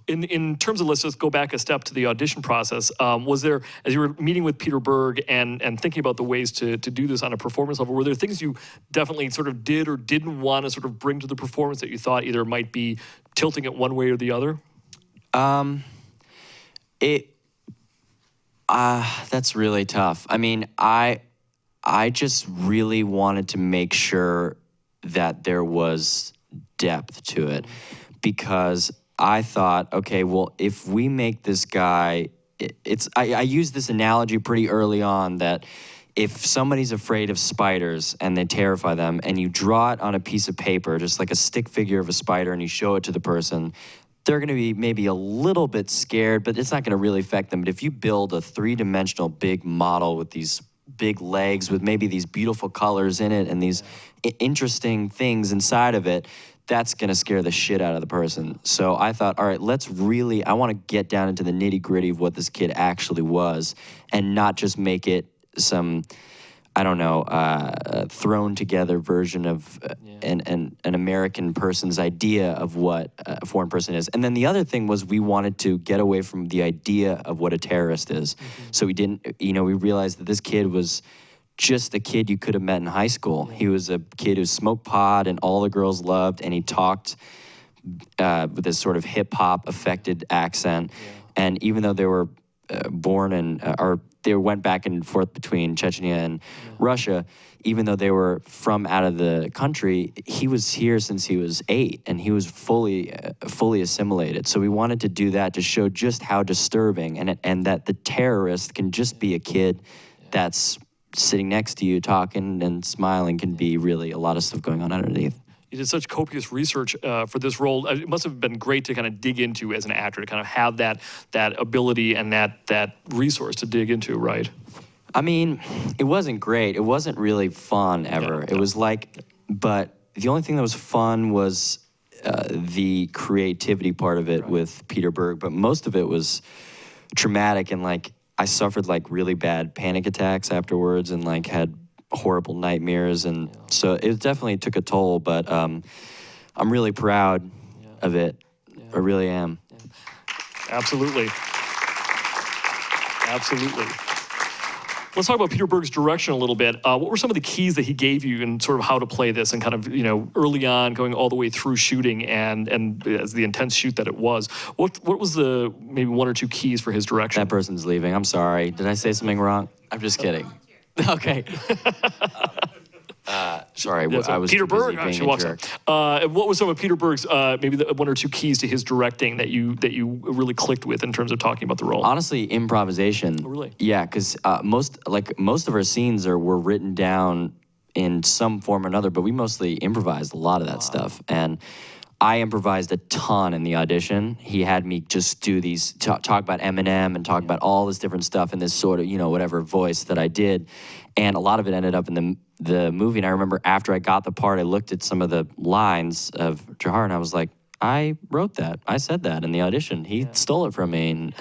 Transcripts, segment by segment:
In terms of, let's just go back a step to the audition process, was there, as you were meeting with Peter Berg and thinking about the ways to do this on a performance level, were there things you definitely sort of did or didn't want to sort of bring to the performance that you thought either might be tilting it one way or the other? That's really tough. I mean, I just really wanted to make sure that there was depth to it, because I thought, okay, well, if we make this guy, I used this analogy pretty early on that if somebody's afraid of spiders and they terrify them and you draw it on a piece of paper, just like a stick figure of a spider, and you show it to the person, they're going to be maybe a little bit scared, but it's not going to really affect them. But if you build a three-dimensional big model with these big legs with maybe these beautiful colors in it and these interesting things inside of it, that's going to scare the shit out of the person. So I thought, all right, I want to get down into the nitty-gritty of what this kid actually was and not just make it some, I don't know, thrown together version of an American person's idea of what a foreign person is. And then the other thing was we wanted to get away from the idea of what a terrorist is. So we didn't, we realized that this kid was just a kid you could have met in high school. He was a kid who smoked pot and all the girls loved, and he talked with this sort of hip-hop affected accent. And even though they were born in, or they went back and forth between Chechnya and Russia, even though they were from out of the country, he was here since he was 8, and he was fully assimilated. So we wanted to do that to show just how disturbing, and that the terrorist can just be a kid that's sitting next to you talking and smiling, can be really a lot of stuff going on underneath. You did such copious research for this role. It must have been great to kind of dig into as an actor, to kind of have that ability and that resource to dig into, right? I mean, it wasn't great. It wasn't really fun ever. It was like, but the only thing that was fun was the creativity part of it with Peter Berg, but most of it was traumatic, and like I suffered like really bad panic attacks afterwards and like had horrible nightmares, and so it definitely took a toll, but I'm really proud of it. I really am. Absolutely. Absolutely. Let's talk about Peter Berg's direction a little bit. What were some of the keys that he gave you in sort of how to play this, and kind of, early on, going all the way through shooting and as the intense shoot that it was? What was the maybe one or two keys for his direction? That person's leaving. I'm sorry. Did I say something wrong? I'm just kidding. Okay. Sorry, I was Peter too busy Berg. being She a walks jerk. up. What was some of Peter Berg's maybe the one or two keys to his directing that you really clicked with in terms of talking about the role? Honestly, improvisation. Oh, really? Yeah, because most of our scenes were written down in some form or another, but we mostly improvised a lot of that stuff. And I improvised a ton in the audition. He had me just do these, talk about Eminem and talk about all this different stuff in this sort of, whatever voice that I did. And a lot of it ended up in the movie. And I remember after I got the part, I looked at some of the lines of Dzhokhar, and I was like, I wrote that. I said that in the audition. He stole it from me.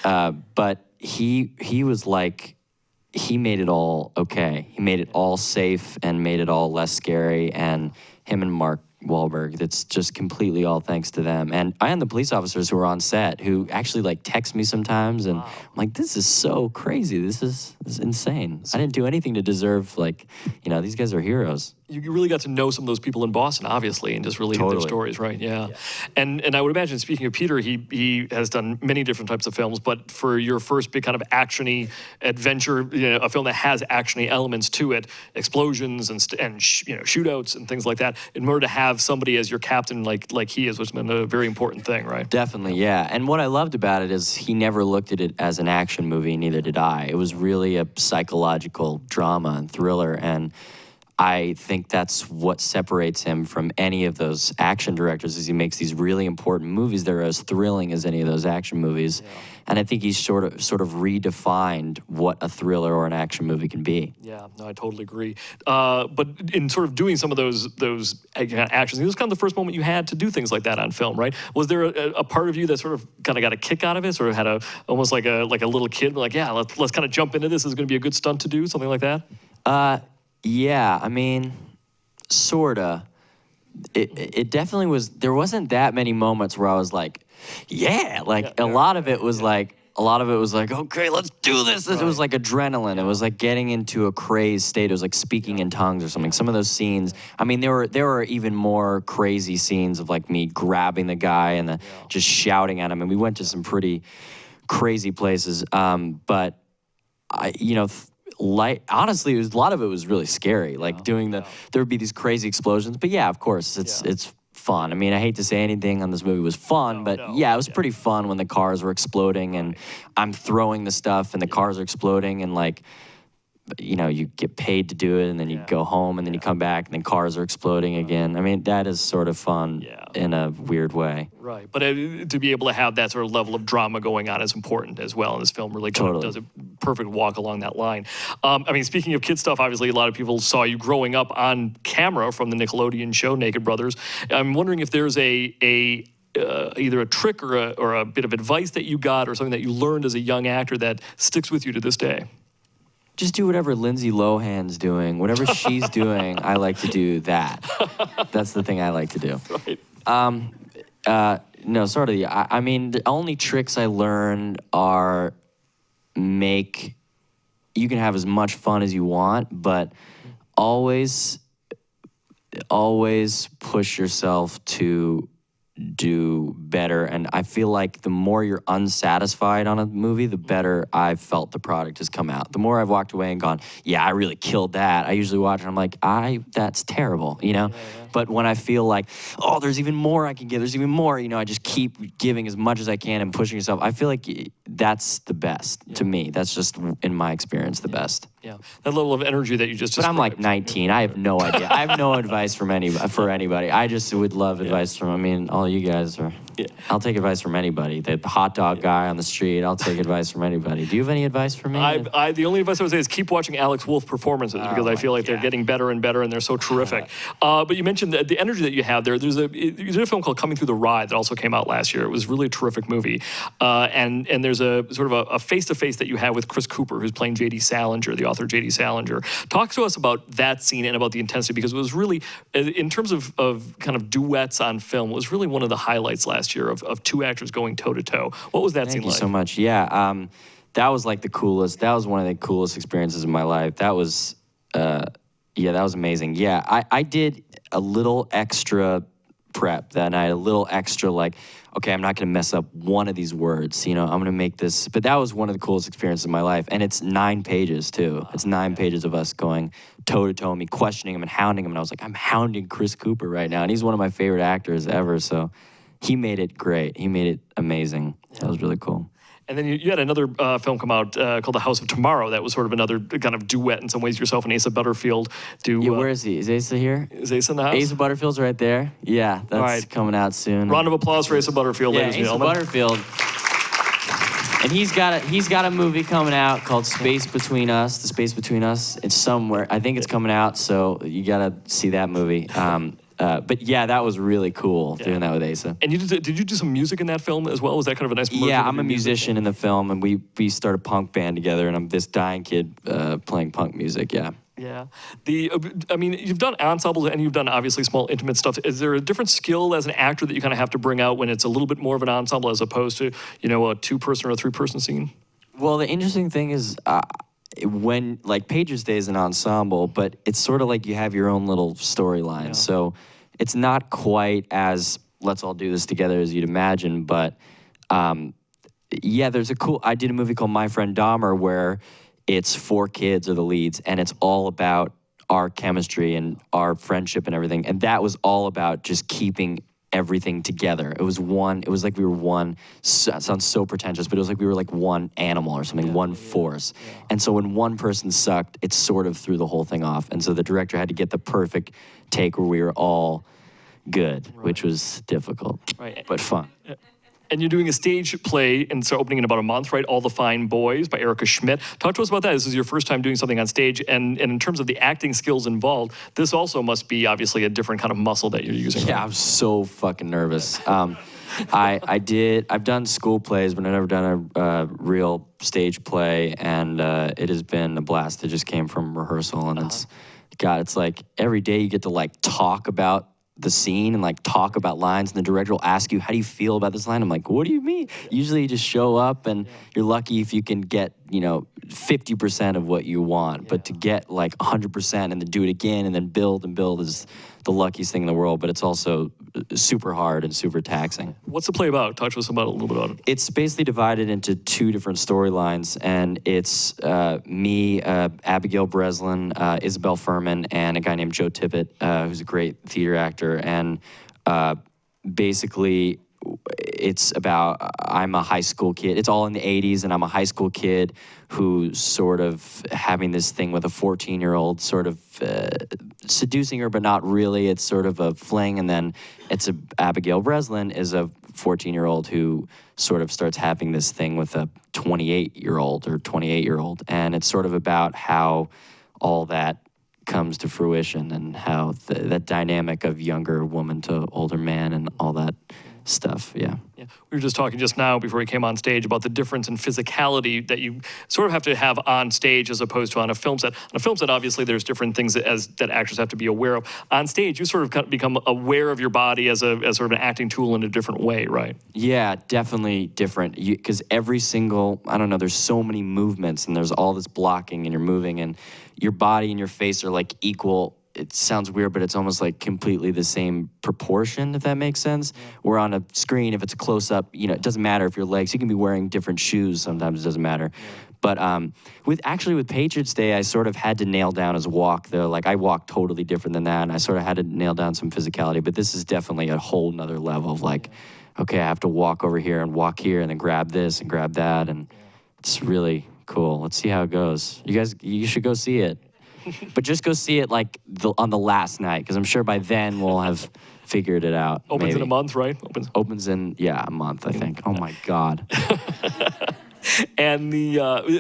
But he was like, he made it all okay. He made it all safe and made it all less scary. And him and Mark Wahlberg, that's just completely all thanks to them. And I am the police officers who were on set who actually like text me sometimes, and I'm like, this is so crazy. This is insane. I didn't do anything to deserve, like, these guys are heroes. You really got to know some of those people in Boston, obviously, and just really their stories, right? Yeah. And I would imagine, speaking of Peter, he has done many different types of films, but for your first big kind of action-y adventure, a film that has action-y elements to it, explosions and shootouts and things like that, in order to have somebody as your captain like he is, which has been a very important thing, right? Definitely, yeah. And what I loved about it is he never looked at it as an action movie, neither did I. It was really a psychological drama and thriller, and I think that's what separates him from any of those action directors, is he makes these really important movies that are as thrilling as any of those action movies. Yeah. And I think he's sort of redefined what a thriller or an action movie can be. Yeah, no, I totally agree. But in sort of doing some of those actions, it was kind of the first moment you had to do things like that on film, right? Was there a part of you that sort of kind of got a kick out of it, sort of had almost like a little kid, like, yeah, let's kind of jump into this. This is going to be a good stunt to do, something like that? Yeah, I mean, sorta. it definitely was. There wasn't that many moments where I was like, yeah, like a lot of it was like. A lot of it was like, okay, let's do this. It was like adrenaline. It was like getting into a crazed state. It was like speaking in tongues or something. Some of those scenes, I mean, there were even more crazy scenes of like me grabbing the guy and just shouting at him. And we went to some pretty crazy places. But I, honestly, a lot of it was really scary. Like there would be these crazy explosions. But yeah, of course, it's fun. I mean, I hate to say anything on this movie was fun, but yeah, it was pretty fun when the cars were exploding and I'm throwing the stuff and the cars are exploding and like, you get paid to do it and then you go home and then you come back and then cars are exploding again. I mean, that is sort of fun in a weird way. Right. But to be able to have that sort of level of drama going on is important as well. And this film really kind of does a perfect walk along that line. I mean, speaking of kid stuff, obviously a lot of people saw you growing up on camera from the Nickelodeon show Naked Brothers. I'm wondering if there's either a trick or a bit of advice that you got or something that you learned as a young actor that sticks with you to this day. Just do whatever Lindsay Lohan's doing. Whatever she's doing, I like to do that. That's the thing I like to do. Right. No, sort of. I mean, the only tricks I learned are you can have as much fun as you want, but always push yourself to do better. And I feel like the more you're unsatisfied on a movie, the better I've felt the product has come out. The more I've walked away and gone, yeah, I really killed that. I usually watch and I'm like, that's terrible, But when I feel like, oh, there's even more I can give, there's even more, I just keep giving as much as I can and pushing yourself. I feel like that's the best to me. That's just, in my experience, the best. Yeah, that level of energy that you just described. But I'm like 19. I have no idea. I have no advice for anybody. I just would love advice from, all you guys are. Yeah. I'll take advice from anybody. The hot dog guy on the street, I'll take advice from anybody. Do you have any advice for me? The only advice I would say is keep watching Alex Wolff performances because I feel like they're getting better and better and they're so terrific. But you mentioned the energy that you have there. You did a film called Coming Through the Ride that also came out last year. It was really a terrific movie. And there's a sort of a face-to-face that you have with Chris Cooper, who's playing J.D. Salinger, the author J.D. Salinger. Talk to us about that scene and about the intensity because it was really, in terms of kind of duets on film, it was really one of the highlights last year of two actors going toe-to-toe. What was that scene like? Thank you so much. Yeah, that was like the coolest. That was one of the coolest experiences in my life. That was, that was amazing. Yeah, I did a little extra prep that night, a little extra like, okay, I'm not going to mess up one of these words. I'm going to make this. But that was one of the coolest experiences of my life. And it's 9 pages, too. It's 9 pages of us going toe-to-toe, me questioning him and hounding him. And I was like, I'm hounding Chris Cooper right now. And he's one of my favorite actors ever. So he made it great. He made it amazing. That was really cool. And then you had another film come out called The House of Tomorrow. That was sort of another kind of duet in some ways. Yourself and Asa Butterfield do. Yeah, where is he? Is Asa here? Is Asa in the house? Asa Butterfield's right there. Yeah, that's coming out soon. Round of applause for Asa Butterfield, ladies and gentlemen. Asa Butterfield. And he's got a movie coming out called Space Between Us. The Space Between Us. It's somewhere. I think it's coming out, so you gotta see that movie. But yeah, that was really cool doing that with Asa. And did you do some music in that film as well? Was that kind of a nice merger? Yeah, I'm a musician in the film, and we started a punk band together, and I'm this dying kid playing punk music. Yeah. Yeah. You've done ensembles and you've done obviously small intimate stuff. Is there a different skill as an actor that you kind of have to bring out when it's a little bit more of an ensemble as opposed to, a 2-person or a 3-person scene? Well, the interesting thing is when, like, Pages Day is an ensemble, but it's sort of like you have your own little storyline. Yeah. So it's not quite as let's all do this together as you'd imagine, but there's I did a movie called My Friend Dahmer where it's 4 kids are the leads, and it's all about our chemistry and our friendship and everything. And that was all about just keeping everything together. It was like we were one, that sounds so pretentious, but it was like we were like one animal or something, one force. Yeah. And so when one person sucked, it sort of threw the whole thing off. And so the director had to get the perfect take where we were all good, which was difficult, but fun. And you're doing a stage play, and it's opening in about a month, right? All the Fine Boys by Erica Schmidt. Talk to us about that. This is your first time doing something on stage, and in terms of the acting skills involved, this also must be obviously a different kind of muscle that you're using. Yeah, right? I'm so fucking nervous. I've done school plays, but I've never done a real stage play, and it has been a blast. It just came from rehearsal, and it's like every day you get to like talk about the scene and like talk about lines, and the director will ask you, how do you feel about this line? I'm like, what do you mean? Usually you just show up and you're lucky if you can get, 50% of what you want, but to get like 100% and then do it again and then build and build is the luckiest thing in the world, but it's also super hard and super taxing. What's the play about? Talk to us about a little bit about it. It's basically divided into 2 different storylines, and it's me, Abigail Breslin, Isabel Furman, and a guy named Joe Tippett, who's a great theater actor. And basically, it's about I'm a high school kid. It's all in the 80s, and I'm a high school kid who's sort of having this thing with a 14-year-old, sort of seducing her, but not really. It's sort of a fling, and then Abigail Breslin is a 14-year-old who sort of starts having this thing with a 28-year-old or 28-year-old, and it's sort of about how all that comes to fruition and how that dynamic of younger woman to older man and all that stuff. Yeah. We were just talking just now before we came on stage about the difference in physicality that you sort of have to have on stage as opposed to on a film set. On a film set, obviously, there's different things that actors have to be aware of. On stage, you sort of become aware of your body as sort of an acting tool in a different way, right? Yeah, definitely different. Because every single, I don't know, there's so many movements and there's all this blocking and you're moving and your body and your face are like equal. It sounds weird, but it's almost like completely the same proportion, if that makes sense. Where on a screen, if it's a close-up, it doesn't matter if your legs, you can be wearing different shoes sometimes, it doesn't matter. But with Patriots Day, I sort of had to nail down his walk, though. Like, I walk totally different than that, and I sort of had to nail down some physicality. But this is definitely a whole nother level of like, okay, I have to walk over here and walk here and then grab this and grab that, and it's really cool. Let's see how it goes. You should go see it. But just go see it like on the last night, because I'm sure by then we'll have figured it out. Opens in a month, right? Opens in, a month, I think. Oh my God. And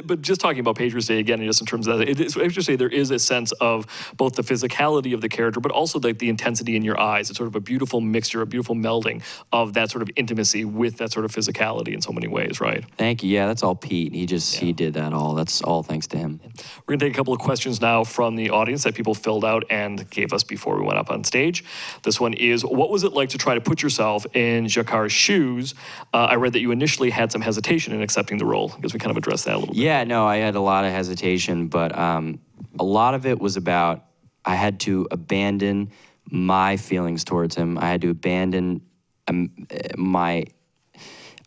but just talking about Patriots Day again, just in terms of that, I have to say there is a sense of both the physicality of the character, but also like the intensity in your eyes. It's sort of a beautiful mixture, a beautiful melding of that sort of intimacy with that sort of physicality in so many ways, right? Thank you. Yeah, that's all Pete. He did that all. That's all thanks to him. We're gonna take a couple of questions now from the audience that people filled out and gave us before we went up on stage. This one is, what was it like to try to put yourself in Dzhokhar's shoes? I read that you initially had some hesitation in accepting the role. I guess we kind of addressed that a little bit. Yeah, no, I had a lot of hesitation, but a lot of it was about I had to abandon my feelings towards him. I had to abandon I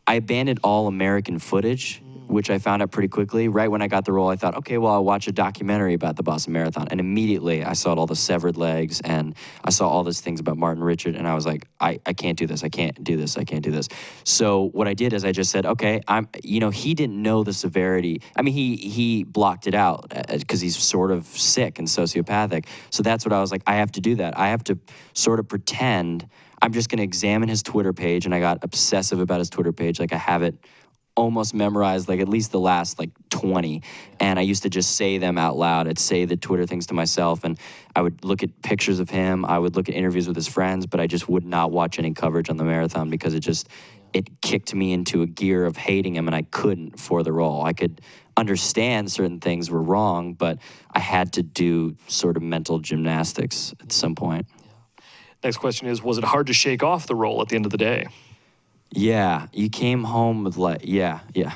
abandoned all American footage, which I found out pretty quickly. Right when I got the role, I thought, okay, well, I'll watch a documentary about the Boston Marathon. And immediately I saw all the severed legs and I saw all these things about Martin Richard. And I was like, I can't do this. I can't do this. I can't do this. So what I did is I just said, okay, he didn't know the severity. I mean, he blocked it out because he's sort of sick and sociopathic. So that's what I was like, I have to do that. I have to sort of pretend I'm just going to examine his Twitter page. And I got obsessive about his Twitter page. Like I have it almost memorized, like at least the last like 20. And I used to just say them out loud. I'd say the Twitter things to myself, and I would look at pictures of him. I would look at interviews with his friends, but I just would not watch any coverage on the marathon because it kicked me into a gear of hating him, and I couldn't for the role. I could understand certain things were wrong, but I had to do sort of mental gymnastics at some point. Next question is, was it hard to shake off the role at the end of the day? Yeah, you came home with like, yeah. It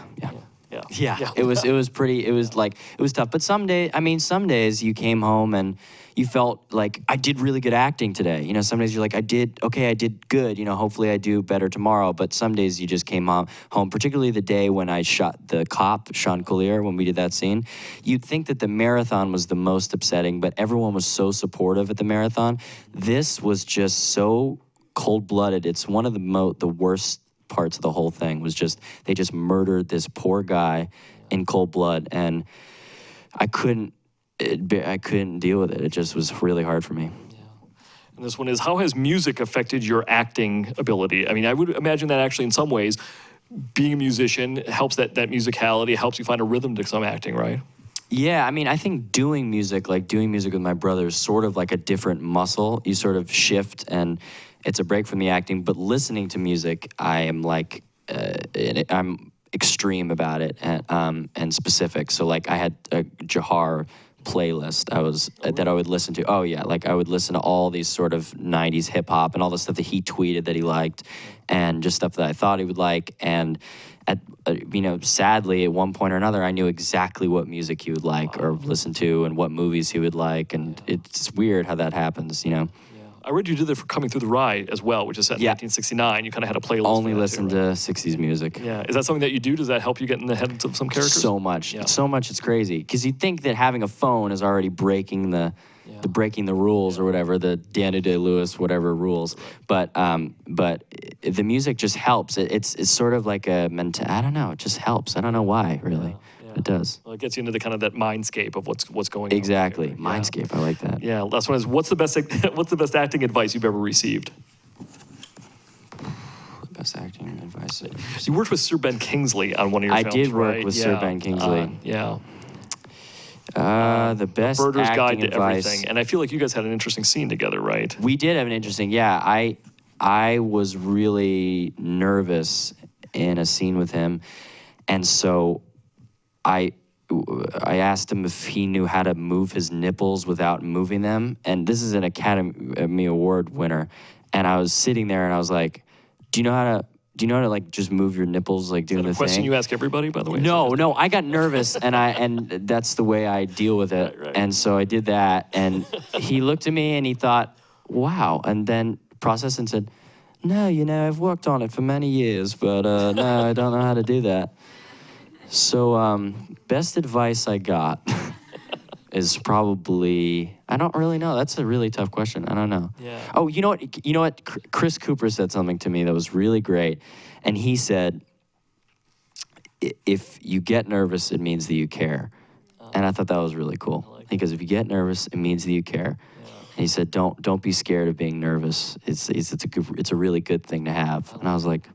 was tough. But some days you came home and you felt like I did really good acting today. Some days you're like, I did good. Hopefully I do better tomorrow. But some days you just came home, particularly the day when I shot the cop, Sean Collier, when we did that scene. You'd think that the marathon was the most upsetting, but everyone was so supportive at the marathon. This was just so cold-blooded. It's one of the worst parts of the whole thing was just they just murdered this poor guy in cold blood, and I couldn't deal with it. It just was really hard for me. Yeah. And this one is, how has music affected your acting ability? I mean, I would imagine that actually in some ways being a musician helps that musicality, helps you find a rhythm to some acting, right? Yeah, I mean, I think doing music with my brother is sort of like a different muscle. You sort of shift, and it's a break from the acting. But listening to music, I am like, I'm extreme about it and specific. So like I had Dzhokhar playlist that I would listen to. Oh yeah, like I would listen to all these sort of 90s hip hop and all the stuff that he tweeted that he liked, and just stuff that I thought he would like. And sadly, at one point or another, I knew exactly what music he would like or listen to, and what movies he would like. And it's weird how that happens, I read you did that for Coming Through the Rye as well, which is set in 1969. You kind of had a playlist. Only listen to 60s music. Yeah. Is that something that you do? Does that help you get in the heads of some characters? So much. Yeah. So much, it's crazy. Because you'd think that having a phone is already breaking the rules or whatever, the Daniel Day-Lewis whatever rules. But the music just helps. It's sort of like I don't know, it just helps. I don't know why, really. It does. Well, it gets you into the kind of that mindscape of what's going on. Exactly. Mindscape. I like that. Yeah. Last one is, what's the best acting advice you've ever received? Best acting advice. You worked with Sir Ben Kingsley on one of your films, I did work right? with Sir Ben Kingsley. The best Birders acting Guide to advice. Everything. And I feel like you guys had an interesting scene together, right? We did have an interesting, I was really nervous in a scene with him. And so I asked him if he knew how to move his nipples without moving them. And this is an Academy Award winner. And I was sitting there and I was like, do you know how to like just move your nipples like doing the thing? Is that a question you ask everybody, by the way? No, I got nervous and that's the way I deal with it. Right. And so I did that, and he looked at me and he thought, wow, and then processed and said, no, I've worked on it for many years, but no, I don't know how to do that. So best advice I got is probably, I don't really know. That's a really tough question. I don't know. Yeah. Oh, you know what? Chris Cooper said something to me that was really great. And he said, if you get nervous, it means that you care. And I thought that was really cool. Because if you get nervous, it means that you care. And he said, don't be scared of being nervous. It's a really good thing to have. And I was like,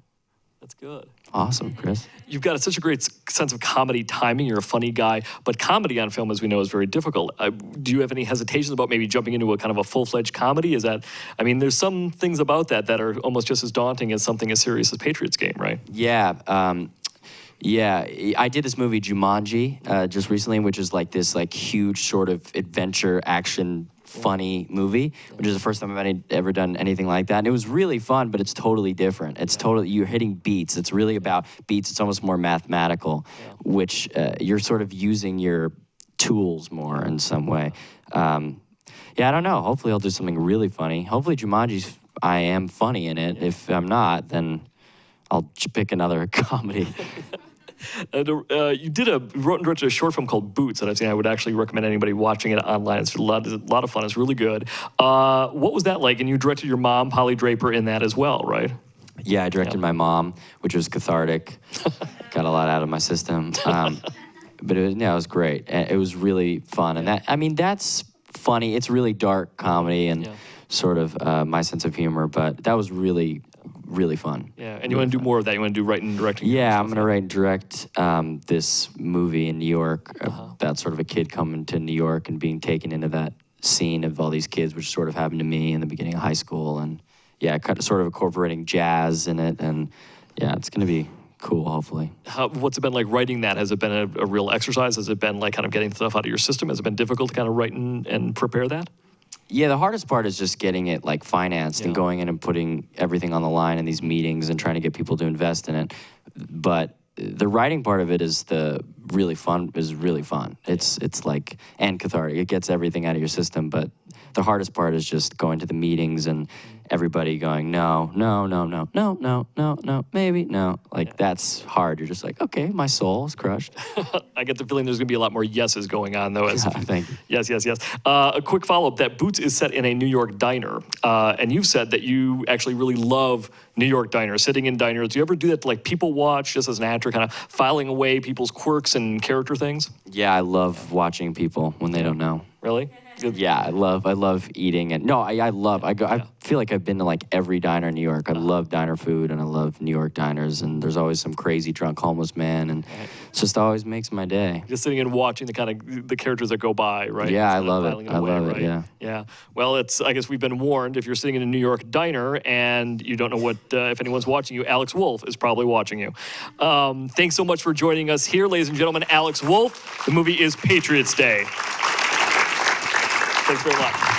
that's good. Awesome, Chris. You've got such a great sense of comedy timing. You're a funny guy, but comedy on film, as we know, is very difficult. Do you have any hesitations about maybe jumping into a kind of a full-fledged comedy? There's some things about that are almost just as daunting as something as serious as Patriots Game, right? Yeah. I did this movie Jumanji just recently, which is like this huge sort of adventure action funny movie, which is the first time I've ever done anything like that. And it was really fun, but it's totally different. It's totally, you're hitting beats. It's really about beats. It's almost more mathematical, which you're sort of using your tools more in some way. I don't know. Hopefully I'll do something really funny. Hopefully I am funny in it. If I'm not, then I'll pick another comedy. You wrote and directed a short film called Boots that I've seen. I would actually recommend anybody watching it online. It's a lot of fun. It's really good. What was that like? And you directed your mom, Polly Draper, in that as well, right? Yeah, I directed my mom, which was cathartic. Got a lot out of my system. But it was great. It was really fun. And that's funny. It's really dark comedy and sort of my sense of humor. But that was really fun. Yeah, and you want to do more of that? You want to do writing and directing? Yeah, I'm going to write and direct this movie in New York about sort of a kid coming to New York and being taken into that scene of all these kids, which sort of happened to me in the beginning of high school. And kind of sort of incorporating jazz in it. And it's going to be cool, hopefully. What's it been like writing that? Has it been a real exercise? Has it been like kind of getting stuff out of your system? Has it been difficult to kind of write and prepare that? Yeah, the hardest part is just getting it like financed and going in and putting everything on the line in these meetings and trying to get people to invest in it. But the writing part of it is really fun. It's like, and cathartic. It gets everything out of your system. But the hardest part is just going to the meetings and everybody going, no, maybe, no. That's hard. You're just like, okay, my soul is crushed. I get the feeling there's going to be a lot more yeses going on, though. Thank you. Yes. A quick follow-up, that Boots is set in a New York diner. And you've said that you actually really love New York diners, sitting in diners. Do you ever do that to people watch, just as an actor, kind of filing away people's quirks and character things? Yeah, I love watching people when they don't know. Really? Yeah, I love eating, and I feel like I've been to every diner in New York. I love diner food, and I love New York diners, and there's always some crazy drunk homeless man, and it just always makes my day. Just sitting and watching the kind of the characters that go by, right? Yeah, I love it. I love it. Yeah. Yeah. Well, I guess we've been warned. If you're sitting in a New York diner and you don't know what if anyone's watching you, Alex Wolff is probably watching you. Thanks so much for joining us here, ladies and gentlemen. Alex Wolff. The movie is Patriots Day. Thanks very much.